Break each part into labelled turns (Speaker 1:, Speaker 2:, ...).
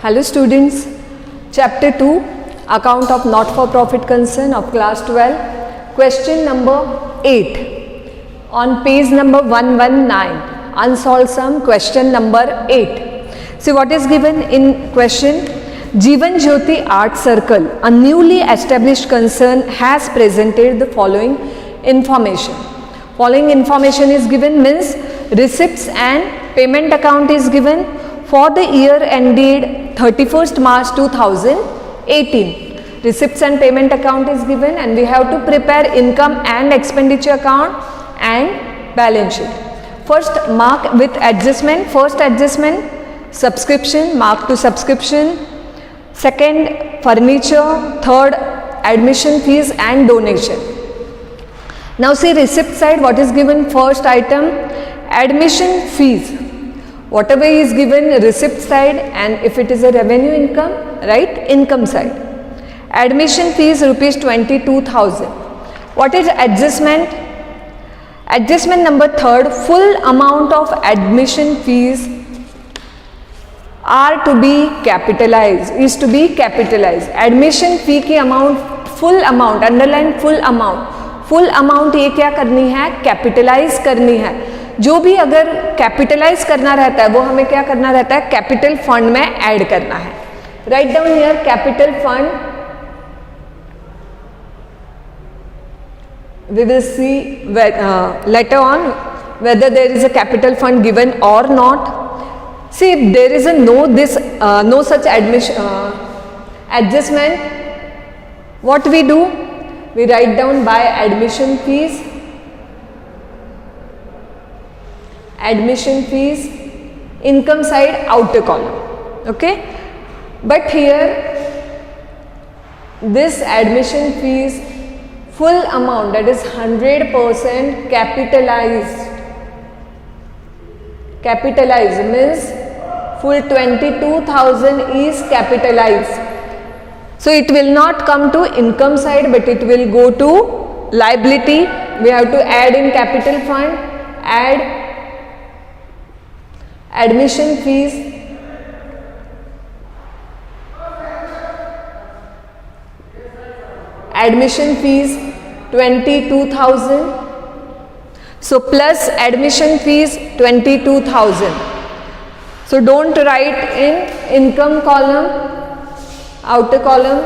Speaker 1: Hello students, Chapter 2, Account of Not-for-Profit Concern of Class 12, Question number 8. On page number 119, Unsolved Sum, question number 8. See what is given in question. Jeevan Jyoti Art Circle, a newly established concern, has presented the following information. Following information is given means receipts and payment account is given for the year ended 31st March 2018. Receipts and payment account is given and we have to prepare income and expenditure account and balance sheet. First, mark with adjustment. First adjustment, subscription, mark to subscription. Second, furniture. Third, admission fees and donation. Now see receipt side, what is given first item? Admission fees. Whatever is given receipt side, and if it is a revenue income, right, income side. Admission fees rupees 22,000. What is adjustment? Adjustment number third, full amount of admission fees are to be capitalized, is to be capitalized. Admission fee की amount, full amount, underline full amount. Full amount ये क्या करनी है? Capitalise करनी है. जो भी अगर कैपिटलाइज करना रहता है वो हमें क्या करना रहता है? कैपिटल फंड में ऐड करना है. Write down here capital fund. We will see later on whether there is a capital fund given or not. See, if there is a no such adjustment, what we do? We write down by admission fees. Admission fees, income side outer column. Okay, but here this admission fees full amount, that is 100% capitalized. Capitalized means full 22,000 is capitalized. So it will not come to income side, but it will go to liability. We have to add in capital fund, add admission fees, admission fees 22,000. So plus admission fees 22,000. So don't write in income column, outer column.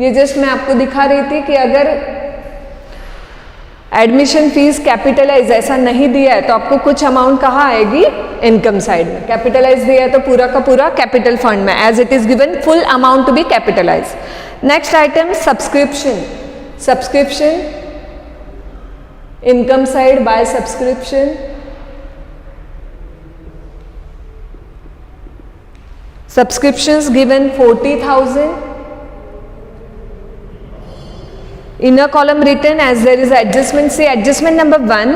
Speaker 1: ये just मैं आपको दिखा रही थी कि अगर admission fees capitalise ऐसा नहीं दिया है तो आपको कुछ अमाउंट कहाँ आएगी? इनकम साइड में. कैपिटलाइज दिया है तो पूरा का पूरा कैपिटल फंड में, as it is given full amount to be capitalize. Next item subscription. Subscription income side by subscription. Subscriptions given 40,000. Inner column written as there is adjustment. Say adjustment number 1.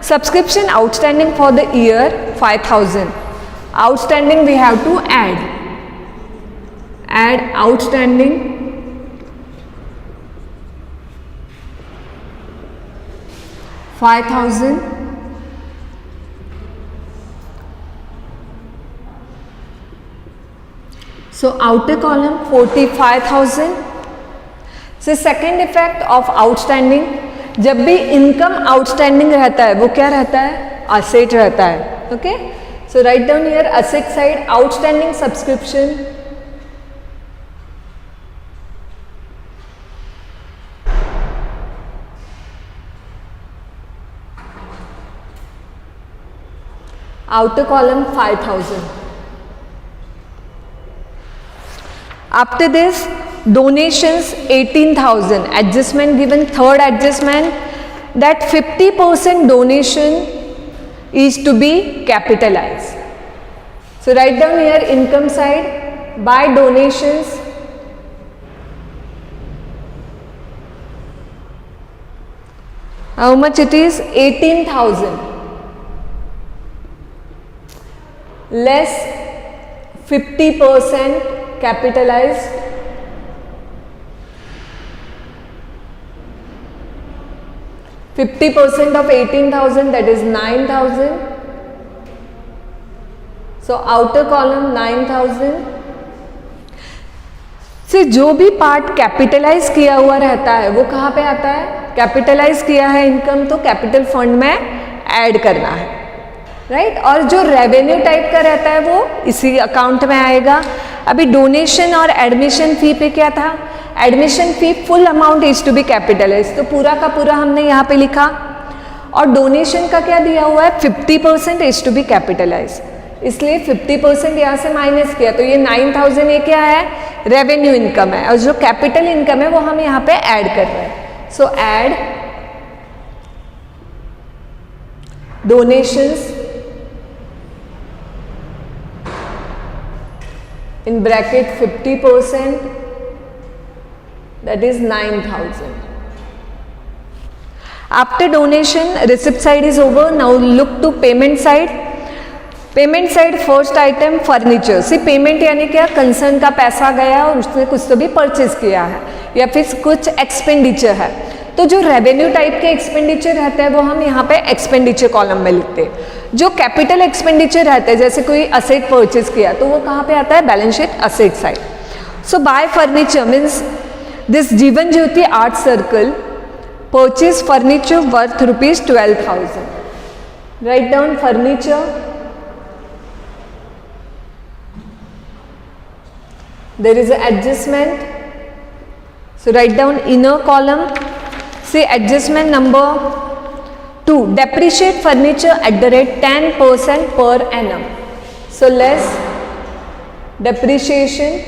Speaker 1: Subscription outstanding for the year 5,000. Outstanding we have to add. Add outstanding. $5,000. So outer column 45,000. So second effect of outstanding, जब भी income outstanding रहता है वो क्या रहता है? Asset रहता है. Okay? So write down here asset side outstanding subscription. Outer column 5,000. After this, donations 18,000. Adjustment given, third adjustment, that 50% donation is to be capitalized. So write down here income side by donations. How much it is? 18,000. Less 50% capitalized. $50% of 18,000, that is 9,000. So outer column 9,000. से जो भी part capitalise किया हुआ रहता है वो कहाँ पे आता है? कैपिटलाइज किया है इनकम तो कैपिटल फंड में ऐड करना है, राइट? और जो रेवेन्यू टाइप का रहता है वो इसी अकाउंट में आएगा. अभी डोनेशन और एडमिशन फी पे क्या था? Admission fee full amount is to be capitalize, तो पूरा का पूरा हमने यहाँ पे लिखा. और डोनेशन का क्या दिया हुआ है? 50% इज टू बी कैपिटलाइज, इसलिए 50% यहाँ से माइनस किया. तो ये 9,000 ये क्या है? रेवेन्यू इनकम है, और जो कैपिटल इनकम है वो हम यहाँ पे ऐड कर रहे हैं. सो add donations in bracket 50%, that is 9,000. After donation, receipt side is over. Now look to payment side. Payment side first item furniture. See payment यानी क्या? कंसर्न का पैसा गया और उसने कुछ तो भी परचेज किया है या फिर कुछ एक्सपेंडिचर है. तो जो रेवेन्यू टाइप के एक्सपेंडिचर रहते हैं वो हम यहाँ पे एक्सपेंडिचर कॉलम में लिखते हैं. जो कैपिटल एक्सपेंडिचर रहते हैं जैसे कोई असेट परचेज किया तो वो कहाँ पे आता है? Balance sheet asset side. So buy furniture means this Jeevan Jyoti art circle purchase furniture worth ₹12,000. Write down furniture. There is an adjustment, so write down inner column. Say adjustment number 2, depreciate furniture at the rate 10% per annum. So less depreciation,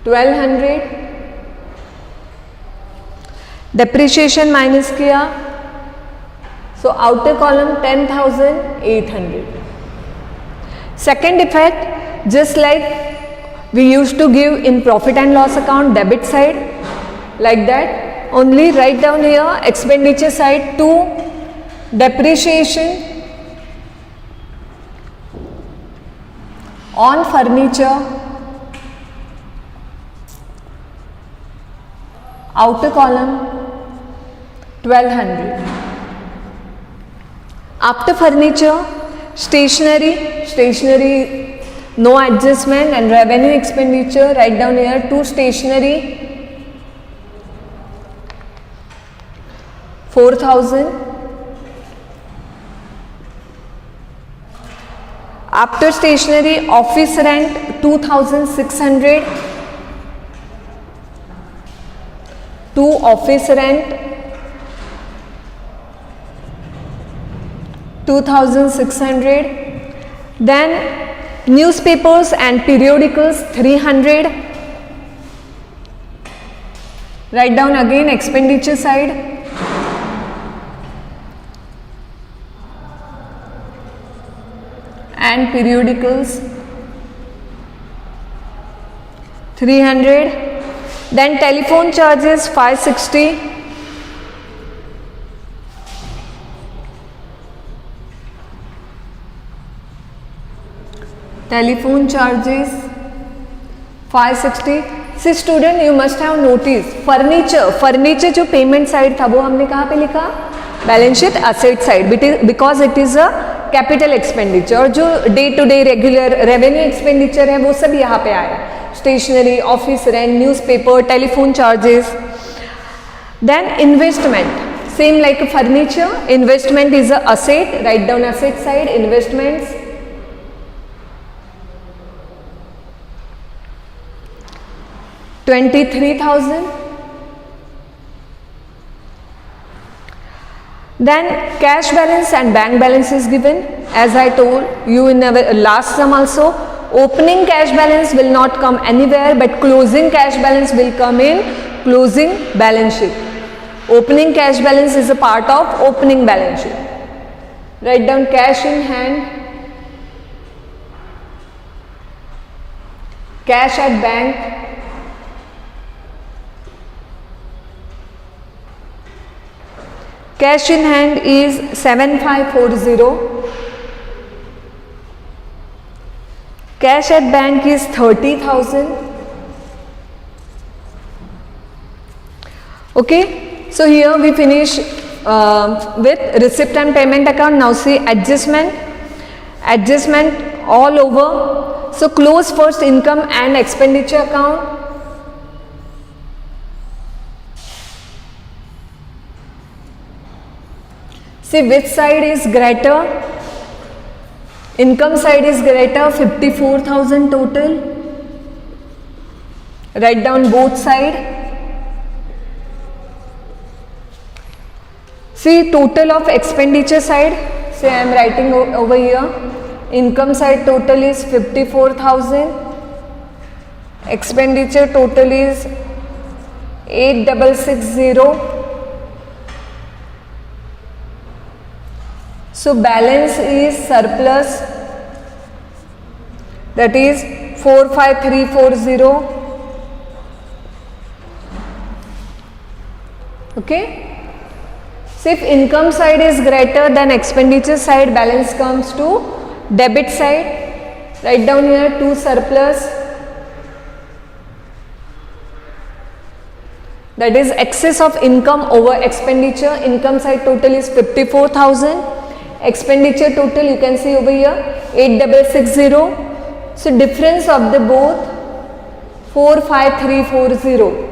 Speaker 1: $1,200. depreciation minus किया, so outer column 10,800. Second effect, just like we used to give in profit and loss account debit side, like that, only write down here expenditure side 2, depreciation on furniture, outer column 1,200. After furniture, stationery, no adjustment, and revenue expenditure, write down here 2 stationery, 4,000. After stationery, office rent 2,600, 2 office rent 2,600. Then newspapers and periodicals 300. Write down again expenditure side. And periodicals 300. Then telephone charges 560. Telephone charges 560. See student, you must have noticed furniture जो payment side था वो हमने कहाँ पे लिखा? Balance sheet asset side, because it is a capital expenditure. और जो day to day regular revenue expenditure है वो सब यहाँ पे आया. Stationery, office rent, newspaper, telephone charges. Then investment, same like furniture, investment is a asset. Write down asset side investments. $23,000. Then cash balance and bank balance is given. As I told you in our last sum also, opening cash balance will not come anywhere, but closing cash balance will come in closing balance sheet. Opening cash balance is a part of opening balance sheet. Write down cash in hand, cash at bank, cash in hand is 7540. Cash at bank is 30,000. Okay, so here we finish with receipt and payment account. Now see adjustment all over. So close first income and expenditure account. See which side is greater. Income side is greater, 54,000 total. Write down both side. See total of expenditure side. Say I am writing over here. Income side total is 54,000. Expenditure total is 8660. So balance is surplus, that is 45340. Okay. So if income side is greater than expenditure side, balance comes to debit side. Write down here 2 surplus, that is excess of income over expenditure. Income side total is 54,000. Expenditure total you can see over here 8660. So difference of the both 45340.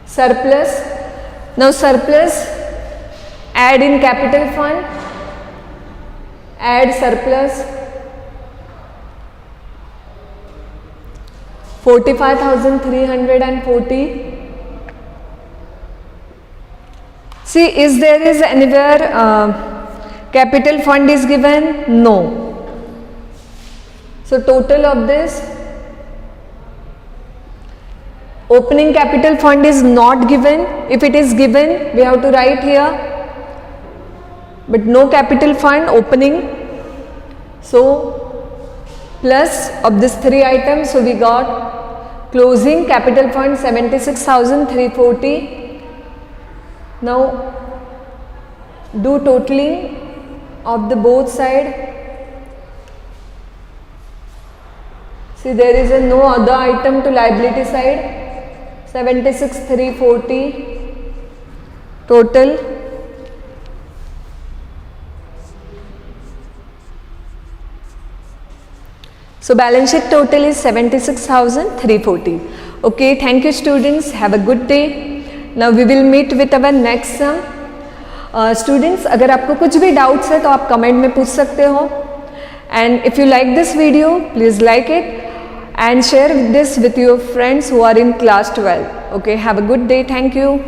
Speaker 1: Surplus. Now surplus, add in capital fund, add surplus 45,340. See, is there is anywhere capital fund is given? No. So total of this, opening capital fund is not given. If it is given, we have to write here, but no capital fund opening. So plus of this 3 items, so we got closing capital fund 76,340. Now do totaling of the both side. See there is no other item to liability side. 76,340 total. So balance sheet total is 76,340. Okay, thank you students. Have a good day. Now we will meet with our next sum. Students, अगर आपको कुछ भी doubts है तो आप comment में पूछ सकते हो. And if you like this video, please like it and share this with your friends who are in class 12. Okay, have a good day. Thank you.